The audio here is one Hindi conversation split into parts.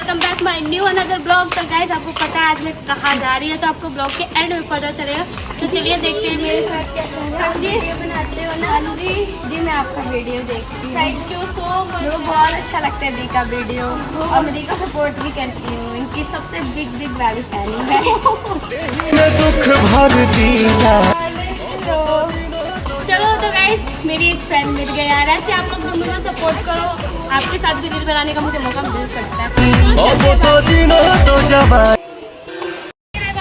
Welcome back my new another blog. तो गाइस आपको पता है आज मैं कहाँ जा रही है, तो आपको ब्लॉग के एंड में पता चलेगा। तो चलिए देखते हैं मेरे साथ क्या वीडियो बनाते हो ना। जी मैं आपका वीडियो देखती हूँ। Thank you so much. मुझे बहुत अच्छा लगता है दी का वीडियो और मैं दी को सपोर्ट भी करती हूँ। इनकी सबसे बिग वाली फैन है। दुख भर दिया। चलो तो गाइस मेरी एक फ्रेंड मिल गई यार। ऐसे आप लोग दोनों को सपोर्ट करो, आपके साथ भी रील बनाने का मुझे मौका मिल सकता है।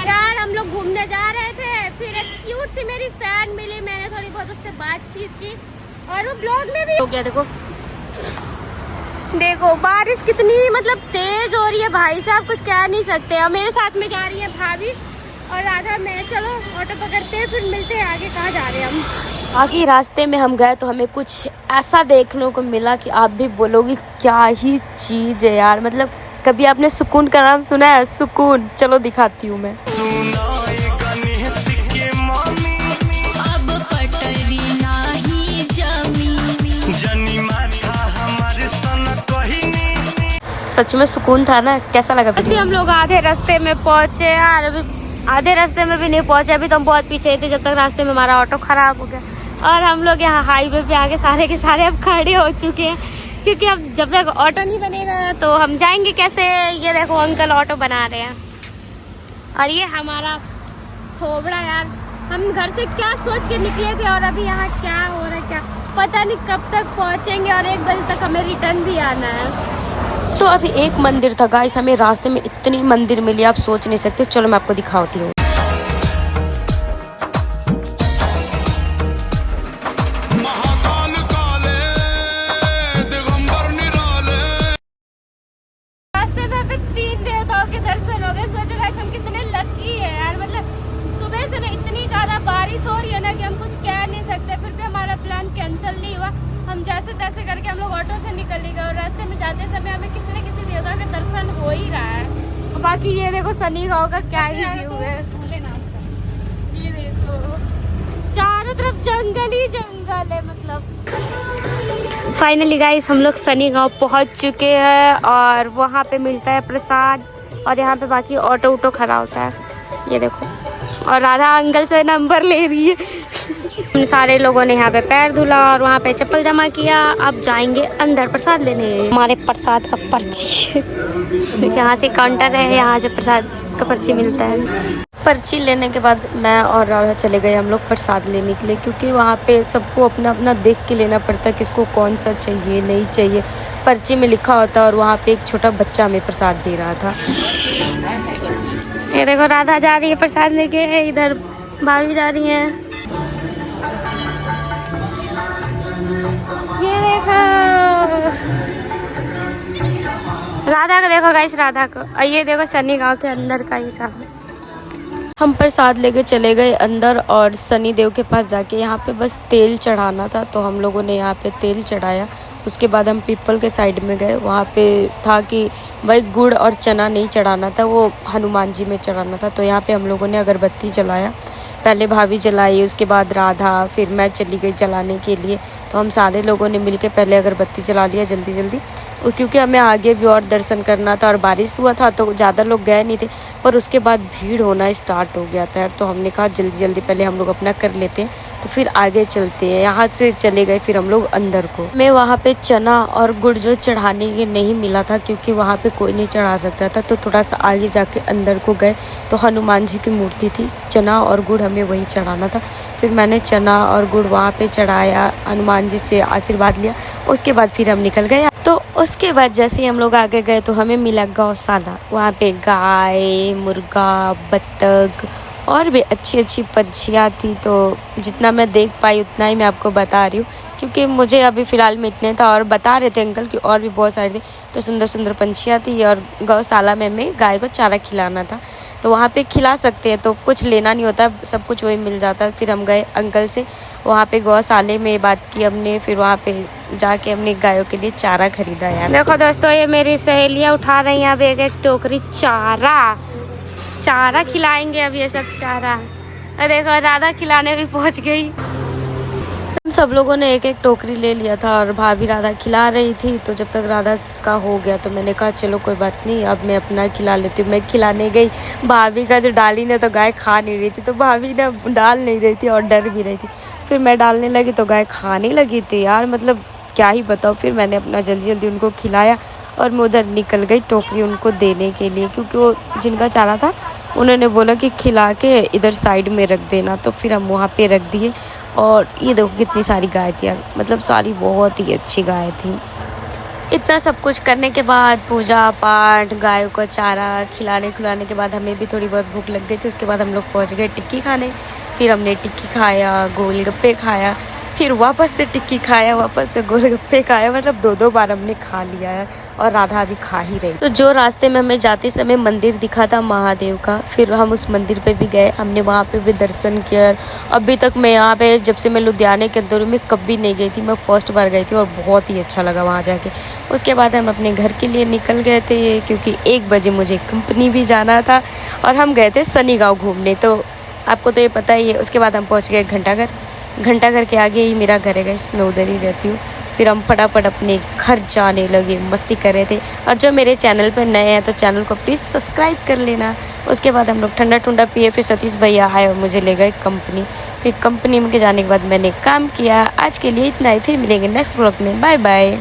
यार हम लोग घूमने जा रहे थे, फिर एक क्यूट सी मेरी फैन मिली, मैंने थोड़ी बहुत उससे बातचीत की और वो ब्लॉग में भी हो गया। देखो बारिश कितनी मतलब तेज हो रही है भाई साहब, कुछ कह नहीं सकते। और मेरे साथ में जा रही है भाभी और राधा। मैं चलो ऑटो पकड़ते हैं, फिर मिलते हैं आगे कहाँ जा रहे हैं हम। आगे रास्ते में हम गए तो हमें कुछ ऐसा देखने को मिला कि आप भी बोलोगे क्या ही चीज़ है यार। मतलब कभी आपने सुकून का नाम सुना है? सुकून, चलो दिखाती हूँ मैं। सच में सुकून था ना। कैसा लगा? ऐसे हम लोग आधे रास्ते में पहुँचे यार। अभी आधे रास्ते में भी नहीं पहुँचे, अभी तो हम बहुत पीछे थे जब तक रास्ते में हमारा ऑटो खराब हो गया। और हम लोग यहाँ हाईवे पे आके सारे के सारे अब खड़े हो चुके हैं, क्योंकि अब जब तक ऑटो नहीं बनेगा तो हम जाएंगे कैसे। ये देखो अंकल ऑटो बना रहे हैं और ये हमारा खोबड़ा यार। हम घर से क्या सोच के निकले थे और अभी यहाँ क्या हो रहा है क्या पता नहीं। कब तक पहुँचेंगे और 1 बजे तक हमें रिटर्न भी आना है। तो अभी एक मंदिर था गाइस, हमें रास्ते में इतनी मंदिर मिली आप सोच नहीं सकते। चलो मैं आपको दिखाती हूँ। रास्ते में अभी 3 देवताओं के दर्शन हो गए। सोचो गाइस हम कितने लकी है यार। मतलब सुबह से ना इतनी ज्यादा बारिश हो रही है ना कि हम कुछ कह नहीं सकते, फिर भी हमारा प्लान कैंसिल नहीं हुआ। हम जैसे तैसे करके हम लोग ऑटो से निकल गए और रास्ते में जाते समय हमें किसी न किसी देवता का दर्शन हो ही रहा है। बाकी ये देखो सनी गाँव का क्या ही व्यू है। जी देखो चारों तरफ जंगल ही जंगल है। मतलब फाइनली गाइस हम लोग सनी गाँव पहुंच चुके हैं और वहाँ पे मिलता है प्रसाद और यहाँ पे बाकी ऑटो उटो खड़ा होता है। ये देखो और राधा अंकल से नंबर ले रही है। हम सारे लोगों ने यहाँ पे पैर धुला और वहाँ पे चप्पल जमा किया। अब जाएंगे अंदर प्रसाद लेने। हमारे प्रसाद का पर्ची यहाँ से काउंटर है, यहाँ से प्रसाद का पर्ची मिलता है। पर्ची लेने के बाद मैं और राधा चले गए हम लोग प्रसाद लेने के लिए, क्योंकि वहाँ पे सबको अपना अपना देख के लेना पड़ता है किसको कौन सा चाहिए नहीं चाहिए। पर्ची में लिखा होता है और वहाँ पे एक छोटा बच्चा हमें प्रसाद दे रहा था। ये देखो राधा जा रही है प्रसाद लेके, इधर भाभी जा रही है। ये देखो राधा को देखो गाइस, राधा को। और ये देखो सनी गांव के अंदर का हिसाब। हम प्रसाद लेके चले गए अंदर और सनी देव के पास जाके यहाँ पे बस तेल चढ़ाना था, तो हम लोगों ने यहाँ पे तेल चढ़ाया। उसके बाद हम पीपल के साइड में गए, वहाँ पे था कि भाई गुड़ और चना नहीं चढ़ाना था, वो हनुमान जी में चढ़ाना था। तो यहाँ पे हम लोगों ने अगरबत्ती जलाया। पहले भाभी जलाई, उसके बाद राधा, फिर मैं चली गई जलाने के लिए। तो हम सारे लोगों ने मिलके पहले अगरबत्ती जला लिया जल्दी जल्दी, क्योंकि हमें आगे भी और दर्शन करना था और बारिश हुआ था तो ज़्यादा लोग गए नहीं थे। पर उसके बाद भीड़ होना स्टार्ट हो गया था, तो हमने कहा जल्दी जल्दी पहले हम लोग अपना कर लेते हैं तो फिर आगे चलते हैं। यहाँ से चले गए फिर हम लोग अंदर को। मैं वहाँ पे चना और गुड़ जो चढ़ाने के नहीं मिला था, क्योंकि वहाँ पे कोई नहीं चढ़ा सकता था। तो थोड़ा सा आगे जाके अंदर को गए तो हनुमान जी की मूर्ति थी, चना और गुड़ हमें वही चढ़ाना था। फिर मैंने चना और गुड़ वहाँ पे चढ़ाया, हनुमान जी से आशीर्वाद लिया। उसके बाद फिर हम निकल गए। तो उसके बाद जैसे ही हम लोग आगे गए तो हमें मिला गौशाला। वहाँ पे गाय, मुर्गा, बत्तख और भी अच्छी अच्छी पंछियाँ थी। तो जितना मैं देख पाई उतना ही मैं आपको बता रही हूँ, क्योंकि मुझे अभी फ़िलहाल में इतने था। और बता रहे थे अंकल कि और भी बहुत सारे थे। तो सुंदर सुंदर पंछियाँ थी और गौशाला में हमें गाय को चारा खिलाना था। तो वहाँ पे खिला सकते हैं, तो कुछ लेना नहीं होता, सब कुछ वही मिल जाता है। फिर हम गए अंकल से वहाँ पे गौशाले में बात की हमने, फिर वहाँ पे जाके हमने गायों के लिए चारा खरीदा यार। देखो दोस्तों ये मेरी सहेलियाँ उठा रही हैं अब एक एक टोकरी चारा खिलाएंगे अब ये सब चारा। और देखो राधा खिलाने भी पहुँच गई। हम सब लोगों ने एक एक टोकरी ले लिया था और भाभी राधा खिला रही थी, तो जब तक राधा का हो गया तो मैंने कहा चलो कोई बात नहीं, अब मैं अपना खिला लेती हूँ। मैं खिलाने गई, भाभी का जो डाली ने तो गाय खा नहीं रही थी, तो भाभी ना डाल नहीं रही थी और डर भी रही थी। फिर मैं डालने लगी तो गाय खाने लगी थी यार, मतलब क्या ही बताओ। फिर मैंने अपना जल्दी जल्दी उनको खिलाया और मैं उधर निकल गई टोकरी उनको देने के लिए, क्योंकि वो जिनका चारा था उन्होंने बोला कि खिला के इधर साइड में रख देना, तो फिर हम वहाँ पे रख दिए। और ये देखो कितनी सारी गाय थी यार, मतलब सारी बहुत ही अच्छी गाय थी। इतना सब कुछ करने के बाद पूजा पाठ, गायों को चारा खिलाने के बाद हमें भी थोड़ी बहुत भूख लग गई थी। उसके बाद हम लोग पहुँच गए टिक्की खाने। फिर हमने टिक्की खाया, गोलगप्पे खाया, फिर वापस से टिक्की खाया, वापस से गोलगप्पे खाया, मतलब 2-2 बार हमने खा लिया है। और राधा अभी खा ही रही। तो जो रास्ते में हमें जाते समय मंदिर दिखा था महादेव का, फिर हम उस मंदिर पे भी गए, हमने वहाँ पे भी दर्शन किया। अभी तक मैं यहाँ पे, जब से मैं लुधियाने के अंदर में कभी नहीं गई थी, मैं फर्स्ट बार गई थी और बहुत ही अच्छा लगा वहाँ जाके। उसके बाद हम अपने घर के लिए निकल गए थे, क्योंकि 1 बजे मुझे कंपनी भी जाना था और हम गए थे सनी गाँव घूमने, तो आपको तो ये पता ही है। उसके बाद हम पहुँच गए घंटाघर के आगे ही मेरा घर है, इसमें उधर ही रहती हूँ। फिर हम फटाफट अपने घर जाने लगे, मस्ती कर रहे थे। और जो मेरे चैनल पर नए हैं तो चैनल को प्लीज़ सब्सक्राइब कर लेना। उसके बाद हम लोग ठंडा पिए, फिर सतीश भैया आए और मुझे ले गए कंपनी। फिर कंपनी में जाने के बाद मैंने काम किया। आज के लिए इतना ही, फिर मिलेंगे नेक्स्ट व्लॉग में। Bye bye.